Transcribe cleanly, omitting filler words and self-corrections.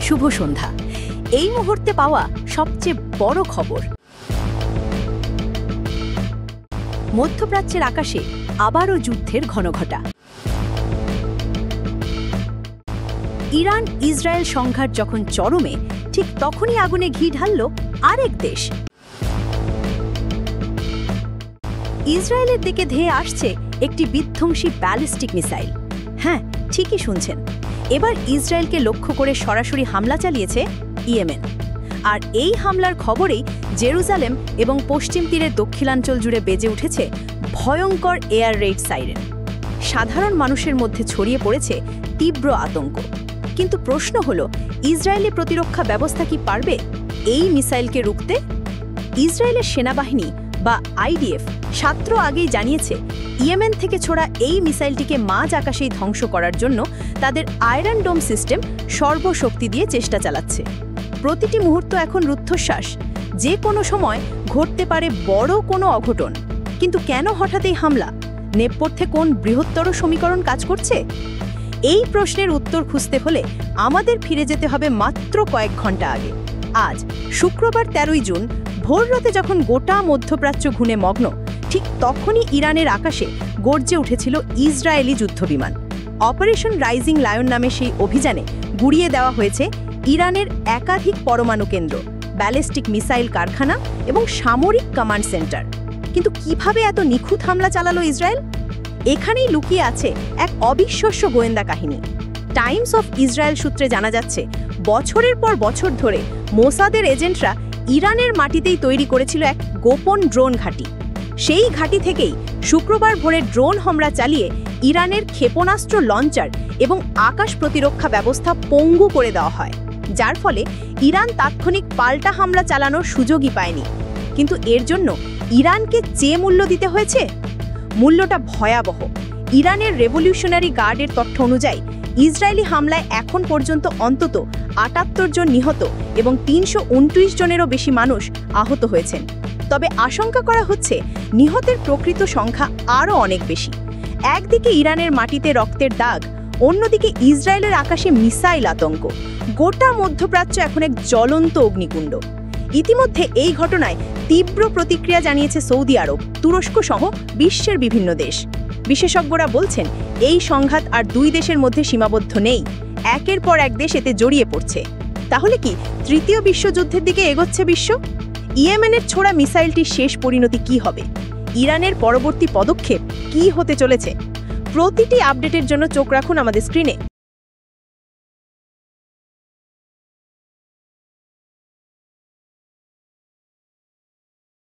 শুভ সন্ধ্যা। এই মুহূর্তে পাওয়া সবচেয়ে বড় খবর, মধ্যপ্রাচ্যের আকাশে আবারও যুদ্ধের ঘনঘটা। ইরান ইসরায়েল সংঘাত যখন চরমে, ঠিক তখনই আগুনে ঘি ঢালল আরেক দেশ। ইসরায়েলের দিকে ধেয়ে আসছে একটি বিধ্বংসী ব্যালিস্টিক মিসাইল। হ্যাঁ, ঠিকই শুনছেন, এবার ইসরায়েলকে লক্ষ্য করে সরাসরি হামলা চালিয়েছে ইয়েমেন। আর এই হামলার খবরেই জেরুজালেম এবং পশ্চিম তীরের দক্ষিণাঞ্চল জুড়ে বেজে উঠেছে ভয়ঙ্কর এয়ার রেড সাইরেন। সাধারণ মানুষের মধ্যে ছড়িয়ে পড়েছে তীব্র আতঙ্ক। কিন্তু প্রশ্ন হলো, ইসরায়েলি প্রতিরক্ষা ব্যবস্থা কি পারবে এই মিসাইলকে রুখতে? ইসরায়েলের সেনাবাহিনী বা আইডিএফ সাত্র আগেই জানিয়েছে, ইয়েমেন থেকে ছোড়া এই মিসাইলটিকে মাঝ আকাশেই ধ্বংস করার জন্য তাদের আয়রন ডোম সিস্টেম সর্বশক্তি দিয়ে চেষ্টা চালাচ্ছে। প্রতিটি মুহূর্ত এখন রুদ্ধশ্বাস, যে কোনো সময় ঘটতে পারে বড় কোনো অঘটন। কিন্তু কেন হঠাৎ এই হামলা? নেপথ্যে কোন বৃহত্তর সমীকরণ কাজ করছে? এই প্রশ্নের উত্তর খুঁজতে হলে আমাদের ফিরে যেতে হবে মাত্র কয়েক ঘন্টা আগে। আজ শুক্রবার 13 জুন ভোররাতে যখন গোটা মধ্যপ্রাচ্য ঘুনে মগ্ন, ঠিক তখনই ইরানের আকাশে গর্জে উঠেছিল ইসরায়েলি যুদ্ধবিমান। অপারেশন রাইজিং লায়ন নামে সেই অভিযানে গুড়িয়ে দেওয়া হয়েছে ইরানের একাধিক পরমাণু কেন্দ্র, ব্যালিস্টিক মিসাইল কারখানা এবং সামরিক কমান্ড সেন্টার। কিন্তু কিভাবে এত নিখুঁত হামলা চালালো ইসরায়েল? এখানেই লুকিয়ে আছে এক অবিশ্বাস্য গোয়েন্দা কাহিনী। টাইমস অফ ইসরায়েল সূত্রে জানা যাচ্ছে, বছরের পর বছর ধরে মোসাদের এজেন্টরা ইরানের মাটিতেই তৈরি করেছিল এক গোপন ড্রোন ঘাঁটি। সেই ঘাঁটি থেকেই শুক্রবার ভোরে ড্রোন হামলা চালিয়ে ইরানের ক্ষেপণাস্ত্র লঞ্চার এবং আকাশ প্রতিরক্ষা ব্যবস্থা পঙ্গু করে দেওয়া হয়, যার ফলে ইরান তাৎক্ষণিক পাল্টা হামলা চালানোর সুযোগই পায়নি। কিন্তু এর জন্য ইরানকে যে মূল্য দিতে হয়েছে, মূল্যটা ভয়াবহ। ইরানের রেভলিউশনারি গার্ডের তথ্য অনুযায়ী ইসরায়েলি হামলায় এখন পর্যন্ত অন্তত ৭৮ জন নিহত এবং ৩২৯ জনেরও বেশি মানুষ আহত হয়েছেন। তবে আশঙ্কা করা হচ্ছে নিহতের প্রকৃত সংখ্যা আরও অনেক বেশি। একদিকে ইরানের মাটিতে রক্তের দাগ, অন্যদিকে ইসরায়েলের আকাশে মিসাইল আতঙ্ক। গোটা মধ্যপ্রাচ্য এখন এক জ্বলন্ত অগ্নিকুণ্ড। ইতিমধ্যে এই ঘটনায় তীব্র প্রতিক্রিয়া জানিয়েছে সৌদি আরব, তুরস্ক সহ বিশ্বের বিভিন্ন দেশ। বিশেষজ্ঞরা বলছেন, এই সংঘাত আর দুই দেশের মধ্যে সীমাবদ্ধ নেই, একের পর এক দেশ এতে জড়িয়ে পড়ছে। তাহলে কি তৃতীয় বিশ্বযুদ্ধের দিকে এগোচ্ছে বিশ্ব? ইয়েমেনের ছোড়া মিসাইলটির শেষ পরিণতি কি হবে? ইরানের পরবর্তী পদক্ষেপ কি হতে চলেছে? প্রতিটি আপডেটের জন্য চোখ রাখুন আমাদের স্ক্রিনে।